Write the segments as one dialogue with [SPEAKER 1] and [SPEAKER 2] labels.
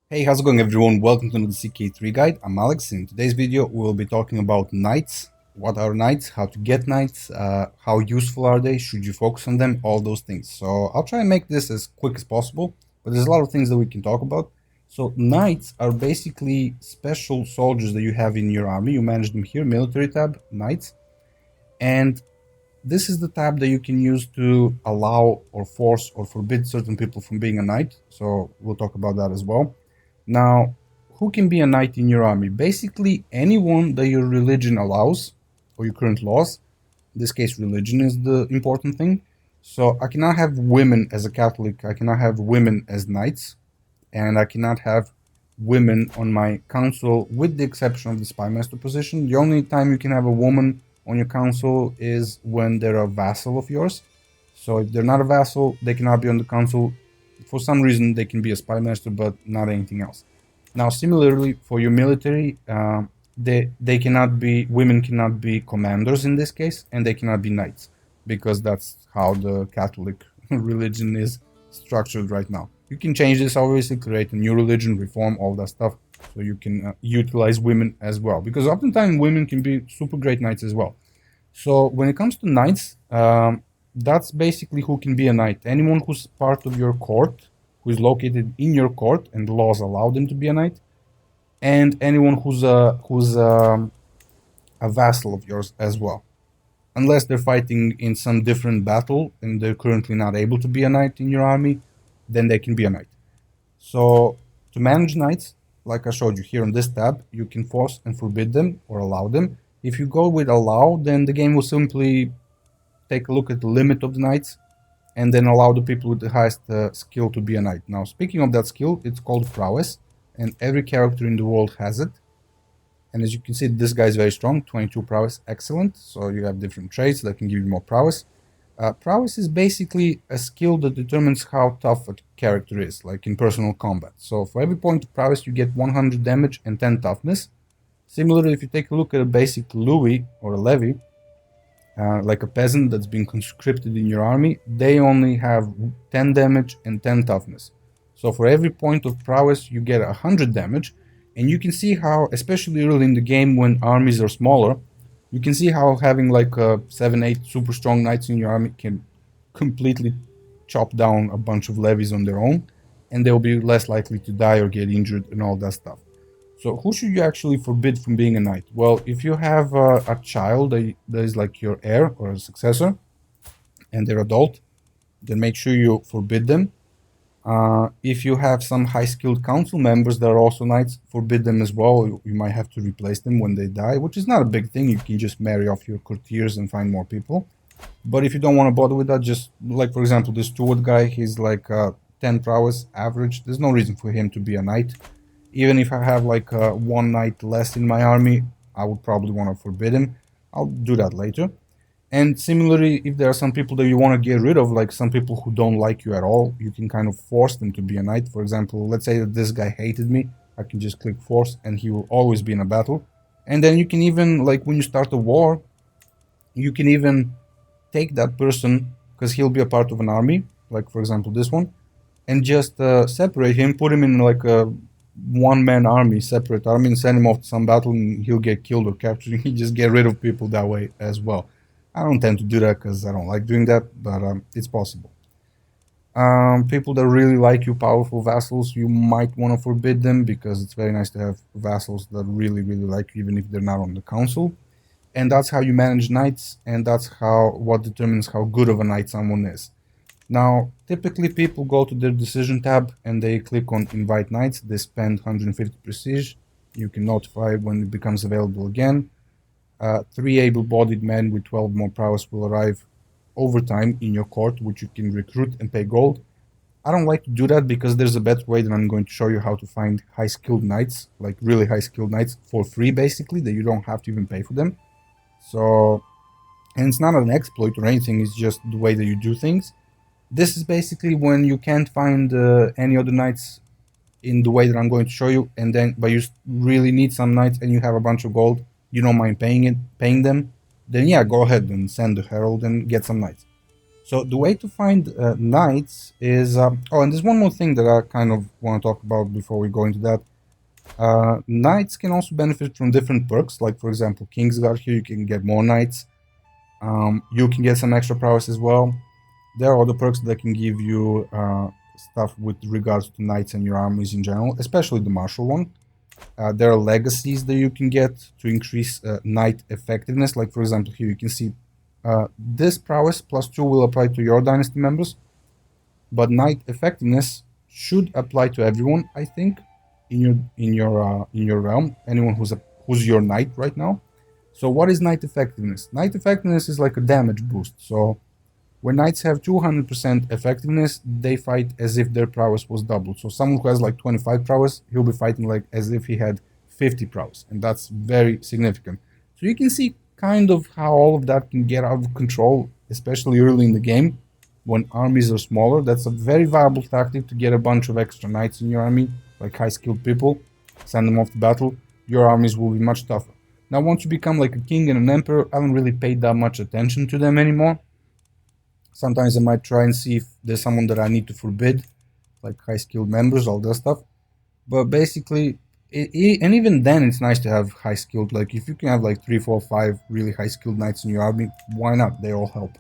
[SPEAKER 1] Hey, how's it going everyone? Welcome to the CK3 guide. I'm Alex. In today's video, we'll be talking about knights. What are knights? How to get knights? How useful are they? Should you focus on them? All those things. So I'll try and make this as quick as possible, but there's a lot of things that we can talk about. So knights are basically special soldiers that you have in your army. You manage them here, military tab, knights. And this is the tab that you can use to allow or force or forbid certain people from being a knight. So we'll talk about that as well. Now, who can be a knight in your army? Basically, anyone that your religion allows, or your current laws. In this case, religion is the important thing. So I cannot have women as a Catholic, I cannot have women as knights, and I cannot have women on my council, with the exception of the spy master position. The only time you can have a woman on your council is when they're a vassal of yours. So if they're not a vassal, they cannot be on the council. For some reason, they can be a spy master, but not anything else. Now, similarly, for your military, they cannot be, women cannot be commanders in this case, and they cannot be knights, because that's how the Catholic religion is structured right now. You can change this, obviously, create a new religion, reform, all that stuff, so you can utilize women as well, because oftentimes women can be super great knights as well. So when it comes to knights, that's basically who can be a knight. Anyone who's part of your court, who is located in your court, and the laws allow them to be a knight, and anyone who's a vassal of yours as well. Unless they're fighting in some different battle and they're currently not able to be a knight in your army, then they can be a knight. So to manage knights, like I showed you here on this tab, you can force and forbid them or allow them. If you go with allow, then the game will simply take a look at the limit of the knights and then allow the people with the highest skill to be a knight. Now, speaking of that skill, it's called Prowess, and every character in the world has it. And as you can see, this guy is very strong, 22 Prowess, excellent. So you have different traits that can give you more Prowess. Prowess is basically a skill that determines how tough a character is, like in personal combat. So for every point of Prowess, you get 100 damage and 10 toughness. Similarly, if you take a look at a basic Louis or a Levy, like a peasant that's been conscripted in your army, they only have 10 damage and 10 toughness. So for every point of prowess, you get 100 damage, and you can see how, especially early in the game when armies are smaller, you can see how having like 7-8 super strong knights in your army can completely chop down a bunch of levies on their own, and they'll be less likely to die or get injured and all that stuff. So who should you actually forbid from being a knight? Well, if you have a child that is like your heir or a successor, and they're adult, then make sure you forbid them. If you have some high-skilled council members that are also knights, forbid them as well. You might have to replace them when they die, which is not a big thing. You can just marry off your courtiers and find more people. But if you don't want to bother with that, just like, for example, this steward guy, he's like 10 prowess average. There's no reason for him to be a knight. Even if I have like one knight less in my army, I would probably want to forbid him. I'll do that later. And similarly, if there are some people that you want to get rid of, like some people who don't like you at all, you can kind of force them to be a knight. For example, let's say that this guy hated me. I can just click force and he will always be in a battle. And then you can even, like when you start a war, you can even take that person, because he'll be a part of an army, like for example this one, and just separate him, put him in like a one-man army, separate army, and send him off to some battle, and he'll get killed or captured. You just get rid of people that way as well. I don't tend to do that because I don't like doing that, but it's possible. People that really like you, powerful vassals, you might want to forbid them, because it's very nice to have vassals that really, really like you, even if they're not on the council. And that's how you manage knights, and that's what determines how good of a knight someone is. Now, typically people go to their decision tab and they click on invite knights. They spend 150 prestige. You can notify when it becomes available again. 3 able-bodied men with 12 more prowess will arrive over time in your court, which you can recruit and pay gold. I don't like to do that because there's a better way that I'm going to show you how to find high-skilled knights, like really high-skilled knights for free, basically, that you don't have to even pay for them. So, and it's not an exploit or anything, it's just the way that you do things. This is basically when you can't find any other knights in the way that I'm going to show you, and then but you really need some knights and you have a bunch of gold, you don't mind paying them, then yeah, go ahead and send the herald and get some knights. So the way to find knights is oh, and there's one more thing that I kind of want to talk about before we go into that. Knights can also benefit from different perks, like for example, Kingsguard. Here you can get more knights. You can get some extra prowess as well. There are other perks that can give you stuff with regards to knights and your armies in general, especially the martial one. There are legacies that you can get to increase knight effectiveness. Like for example, here you can see this prowess +2 will apply to your dynasty members, but knight effectiveness should apply to everyone. I think in your realm, anyone who's your knight right now. So what is knight effectiveness? Knight effectiveness is like a damage boost. So when knights have 200% effectiveness, they fight as if their prowess was doubled. So someone who has like 25 prowess, he'll be fighting like as if he had 50 prowess, and that's very significant. So you can see kind of how all of that can get out of control, especially early in the game when armies are smaller. That's a very viable tactic to get a bunch of extra knights in your army, like high skilled people, send them off to battle. Your armies will be much tougher. Now once you become like a king and an emperor, I don't really pay that much attention to them anymore. Sometimes I might try and see if there's someone that I need to forbid, like high skilled members, all that stuff. But basically, and even then, it's nice to have high skilled. Like if you can have like 3, 4, 5 really high skilled knights in your army, why not? They all help.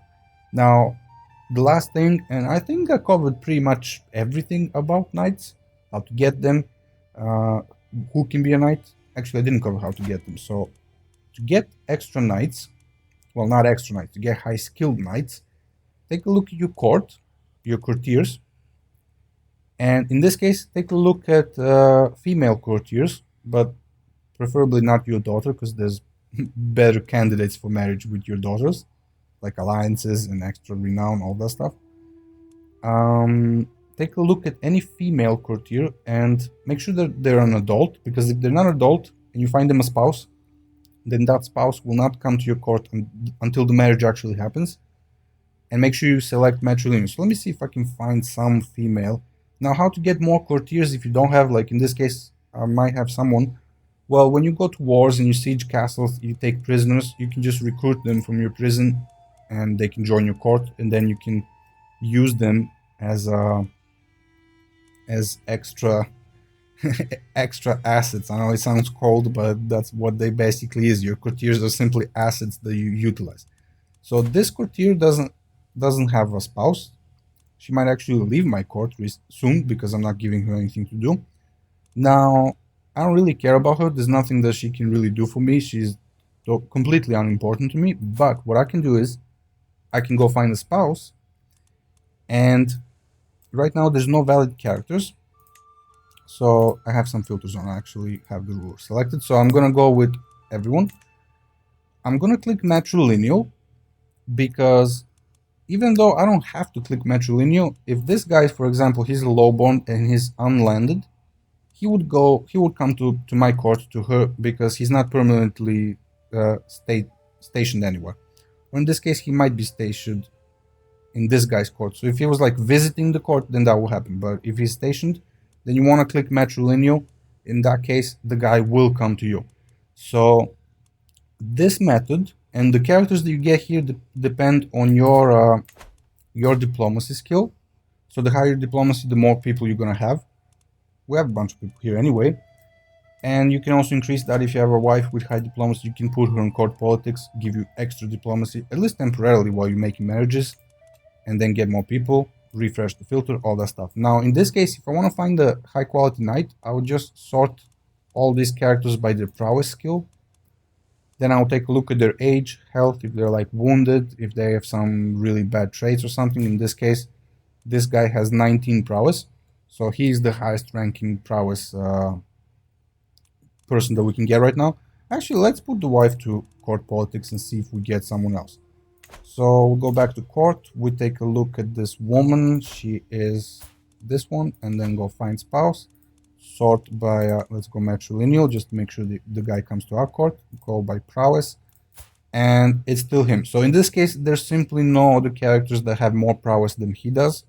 [SPEAKER 1] Now, the last thing, and I think I covered pretty much everything about knights, how to get them, who can be a knight. Actually, I didn't cover how to get them. So, to get extra knights, well, not extra knights, to get high skilled knights, take a look at your court, your courtiers, and in this case, take a look at female courtiers, but preferably not your daughter, because there's better candidates for marriage with your daughters, like alliances and extra renown, all that stuff. Take a look at any female courtier and make sure that they're an adult, because if they're not adult and you find them a spouse, then that spouse will not come to your court until the marriage actually happens. And make sure you select matrilineal. So let me see if I can find some female. Now, how to get more courtiers if you don't have, like in this case, I might have someone. Well, when you go to wars and you siege castles, you take prisoners, you can just recruit them from your prison and they can join your court, and then you can use them as extra extra assets. I know it sounds cold, but that's what they basically is. Your courtiers are simply assets that you utilize. So this courtier doesn't have a spouse. She might actually leave my court soon because I'm not giving her anything to do. Now, I don't really care about her. There's nothing that she can really do for me. She's completely unimportant to me. But what I can do is I can go find a spouse. And right now there's no valid characters. So I have some filters on. I actually have the ruler selected. So I'm going to go with everyone. I'm going to click matrilineal because even though I don't have to click matrilineal, if this guy, for example, he's a lowborn and he's unlanded, he would come to my court, to her, because he's not permanently stationed anywhere. Or in this case, he might be stationed in this guy's court. So if he was like visiting the court, then that will happen. But if he's stationed, then you want to click matrilineal. In that case, the guy will come to you. So this method and the characters that you get here depend on your diplomacy skill. So the higher diplomacy, the more people you're gonna have. We have a bunch of people here anyway. And you can also increase that if you have a wife with high diplomacy. You can put her in court politics, give you extra diplomacy, at least temporarily while you're making marriages, and then get more people, refresh the filter, all that stuff. Now, in this case, if I want to find a high quality knight, I would just sort all these characters by their prowess skill. Then I'll take a look at their age, health, if they're like wounded, if they have some really bad traits or something. In this case, this guy has 19 prowess. So he's the highest ranking prowess person that we can get right now. Actually, let's put the wife to court politics and see if we get someone else. So we'll go back to court. We take a look at this woman. She is this one, and then go find spouse. Sort by, let's go matrilineal, just to make sure the guy comes to our court. Go by prowess, and it's still him. So in this case, there's simply no other characters that have more prowess than he does.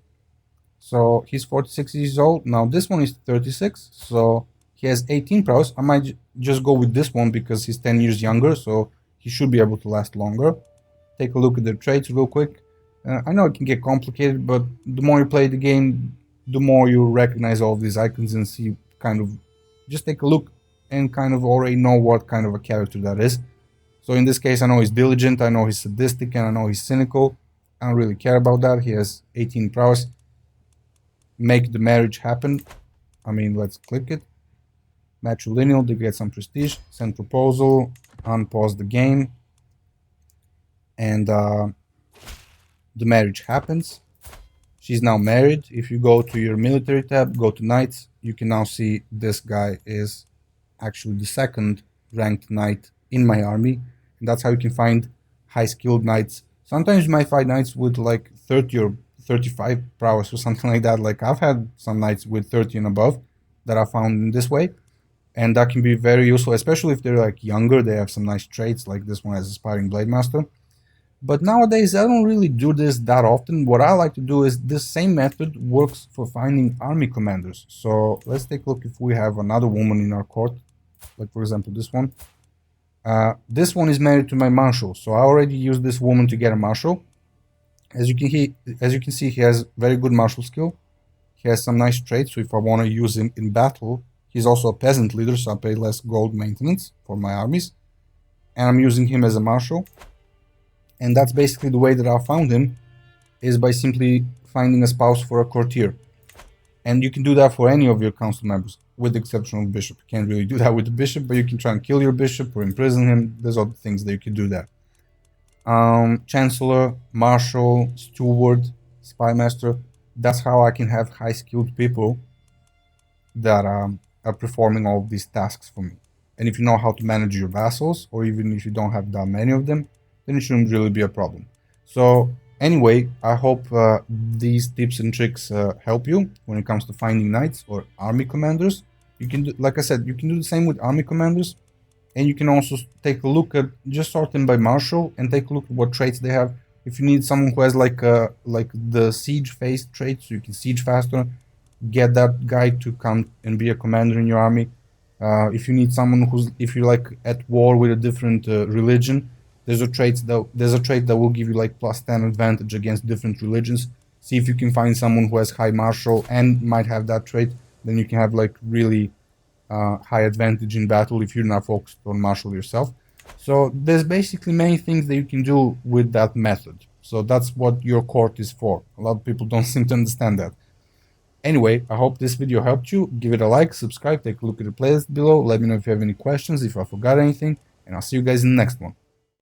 [SPEAKER 1] So he's 46 years old. Now this one is 36, so he has 18 prowess. I might just go with this one because he's 10 years younger, so he should be able to last longer. Take a look at their traits real quick. I know it can get complicated, but the more you play the game, the more you recognize all these icons and see kind of just take a look and kind of already know what kind of a character that is. So in this case, I know he's diligent, I know he's sadistic, and I know he's cynical. I don't really care about that. He has 18 prowess. Make the marriage happen. I mean, let's click it. Matrilineal to get some prestige. Send proposal. Unpause the game. And the marriage happens. She's now married. If you go to your military tab, go to knights, you can now see this guy is actually the second ranked knight in my army. And that's how you can find high skilled knights. Sometimes you might find knights with like 30 or 35 prowess or something like that. Like I've had some knights with 30 and above that I found in this way. And that can be very useful, especially if they're like younger. They have some nice traits, like this one has Aspiring Blade Master. But nowadays, I don't really do this that often. What I like to do is this same method works for finding army commanders. So let's take a look if we have another woman in our court. Like, for example, this one. This one is married to my marshal. So I already used this woman to get a marshal. As you can see, he has very good martial skill. He has some nice traits. So if I want to use him in battle, he's also a peasant leader. So I pay less gold maintenance for my armies. And I'm using him as a marshal. And that's basically the way that I found him, is by simply finding a spouse for a courtier. And you can do that for any of your council members, with the exception of bishop. You can't really do that with the bishop, but you can try and kill your bishop or imprison him. There's other things that you can do there. Chancellor, marshal, steward, spy master. That's how I can have high skilled people that are performing all of these tasks for me. And if you know how to manage your vassals, or even if you don't have that many of them, then it shouldn't really be a problem. So anyway, I hope these tips and tricks help you when it comes to finding knights or army commanders. You can do, like I said, you can do the same with army commanders, and you can also take a look at, just sort them by marshal and take a look at what traits they have. If you need someone who has like the siege phase trait, so you can siege faster, get that guy to come and be a commander in your army. If you need someone if you're like at war with a different religion, there's a trait that will give you like +10 advantage against different religions. See if you can find someone who has high martial and might have that trait. Then you can have like really high advantage in battle if you're not focused on martial yourself. So there's basically many things that you can do with that method. So that's what your court is for. A lot of people don't seem to understand that. Anyway, I hope this video helped you. Give it a like, subscribe, take a look at the playlist below. Let me know if you have any questions, if I forgot anything, and I'll see you guys in the next one.